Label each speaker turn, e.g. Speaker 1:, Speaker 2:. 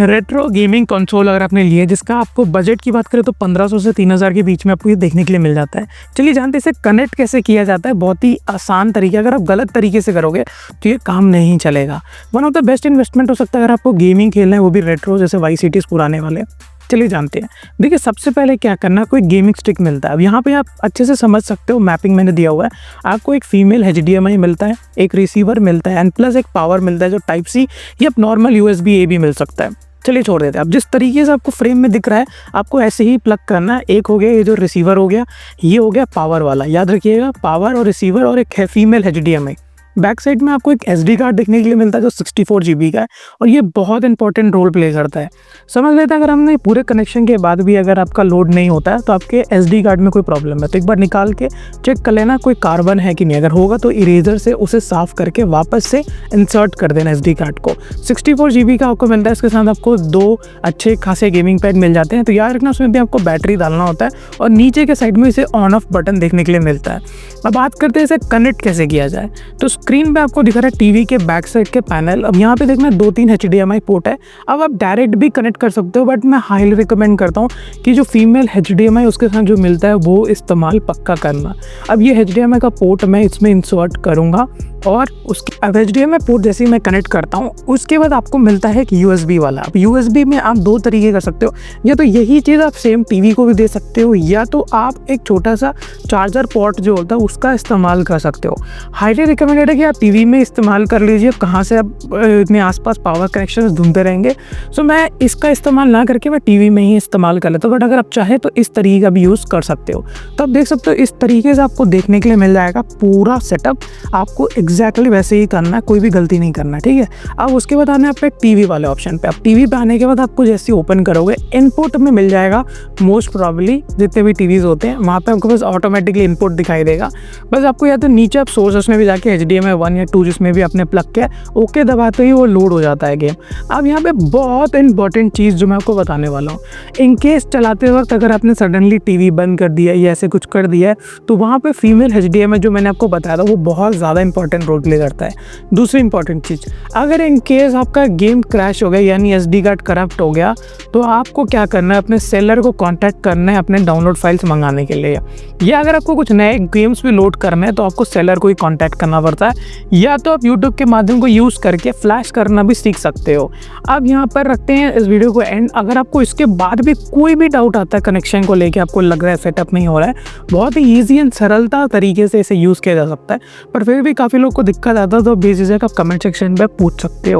Speaker 1: Retro gaming console अगर आपने लिया है जिसका आपको बजट की बात करें तो 1500 से 3000 के बीच में आपको ये देखने के लिए मिल जाता है। चलिए जानते हैं इसे कनेक्ट कैसे किया जाता है। बहुत ही आसान तरीके, अगर आप गलत तरीके से करोगे तो ये काम नहीं चलेगा। One of the best investment हो सकता है अगर आपको गेमिंग खेलना है, वो भी रेट्रो, जैसे वाइस सिटीज पुराने वाले। चलिए जानते हैं। देखिए सबसे पहले क्या करना है, कोई गेमिंग स्टिक मिलता है। अब यहाँ पे आप अच्छे से समझ सकते हो, मैपिंग मैंने दिया हुआ है। आपको एक फीमेल HDMI मिलता है, एक रिसीवर मिलता है एंड प्लस एक पावर मिलता है जो टाइप सी या नॉर्मल USB A भी मिल सकता है। चलिए छोड़ देते हैं। अब जिस तरीके से आपको फ्रेम में दिख रहा है आपको ऐसे ही प्लग करना है। एक हो गया ये जो रिसीवर हो गया, ये हो गया पावर वाला। याद रखिएगा, पावर और रिसीवर और एक है फीमेल HDMI। बैक साइड में आपको एक SD कार्ड देखने के लिए मिलता है जो 64 GB का है और ये बहुत इंपॉर्टेंट रोल प्ले करता है। समझ लेते हैं अगर हमने पूरे कनेक्शन के बाद भी अगर आपका लोड नहीं होता है तो आपके SD कार्ड में कोई प्रॉब्लम है, तो एक बार निकाल के चेक कर लेना कोई कार्बन है कि नहीं। अगर होगा तो इरेजर से उसे साफ करके वापस से इंसर्ट कर देना SD कार्ड को। 64 GB का आपको मिलता है। इसके साथ आपको 2 अच्छे खासे गेमिंग पैड मिल जाते हैं। तो याद रखना उसमें भी आपको बैटरी डालना होता है और नीचे के साइड में इसे ऑन ऑफ बटन देखने के लिए मिलता है। अब बात करते हैं इसे कनेक्ट कैसे किया जाए। तो स्क्रीन पे आपको दिख रहा है टीवी के बैक साइड के पैनल। अब यहाँ पे देखना 2-3 HDMI पोर्ट है। अब आप डायरेक्ट भी कनेक्ट कर सकते हो, बट मैं हाईली रिकमेंड करता हूँ कि जो फीमेल HDMI उसके साथ जो मिलता है वो इस्तेमाल पक्का करना। अब ये HDMI का पोर्ट मैं इसमें इंसर्ट करूँगा और उसके अब HDMI पोर्ट जैसे ही मैं कनेक्ट करता हूँ उसके बाद आपको मिलता है एक USB वाला। अब USB में आप 2 तरीके कर सकते हो, या तो यही चीज़ आप सेम टीवी को भी दे सकते हो, या तो आप एक छोटा सा चार्जर पोर्ट जो होता है उसका इस्तेमाल कर सकते हो। हाईली रिकमेंडेड है कि आप टीवी में इस्तेमाल कर लीजिए, कहाँ से आप इतने आसपास पावर कनेक्शन ढूंढते रहेंगे। सो मैं इसका इस्तेमाल ना करके मैं टीवी में ही इस्तेमाल कर लेता हूँ, बट अगर आप चाहे तो इस तरीके का भी यूज़ कर सकते हो। तो आप देख सकते हो इस तरीके से आपको देखने के लिए मिल जाएगा पूरा सेटअप। आपको एग्जैक्टली वैसे ही करना है, कोई भी गलती नहीं करना है, ठीक है। अब उसके बाद आना है आपके टीवी वाले ऑप्शन पे। अब टीवी पे आने के बाद आपको जैसे ओपन करोगे इनपुट में मिल जाएगा मोस्ट प्रॉब्ली जितने भी टीवीज होते हैं वहाँ पे आपको बस ऑटोमेटिकली इनपुट दिखाई देगा। बस आपको या तो नीचे आप सोर्सेस में भी जाके HDMI 1 या 2 जिसमें भी आपने प्लग किया ओके दबाते ही वो लोड हो जाता है गेम। अब यहाँ पे बहुत इंपॉर्टेंट चीज़ जो मैं आपको बताने वाला हूँ, इनकेस चलाते वक्त अगर आपने सडनली टीवी बंद कर दिया या ऐसे कुछ कर दिया है तो वहाँ पे फीमेल HDMI जो मैंने आपको बताया था वो बहुत ज़्यादा इंपॉर्टेंट रोल प्ले करता है। दूसरी इंपॉर्टेंट चीज़, अगर इनकेस आपका गेम क्रैश हो गया यानी SD कार्ड करप्ट हो गया तो आपको क्या करना है, अपने सेलर को कॉन्टैक्ट करना है अपने डाउनलोड फाइल्स मंगाने के लिए। या अगर आपको कुछ नए गेम्स भी लोड करने हैं तो आपको सेलर को ही कॉन्टैक्ट करना पड़ता है, या तो आप यूट्यूब के माध्यम को यूज़ करके फ्लैश करना भी सीख सकते हो। अब यहाँ पर रखते हैं इस वीडियो को एंड। अगर आपको इसके बाद भी कोई भी डाउट आता है कनेक्शन को लेके, आपको लग रहा है सेटअप नहीं हो रहा है, बहुत ही ईजी एंड सरलता तरीके से इसे यूज़ किया जा सकता है, पर फिर भी काफ़ी लोग को दिक्कत आता है तो बेझिझक आप कमेंट सेक्शन पर पूछ सकते हो।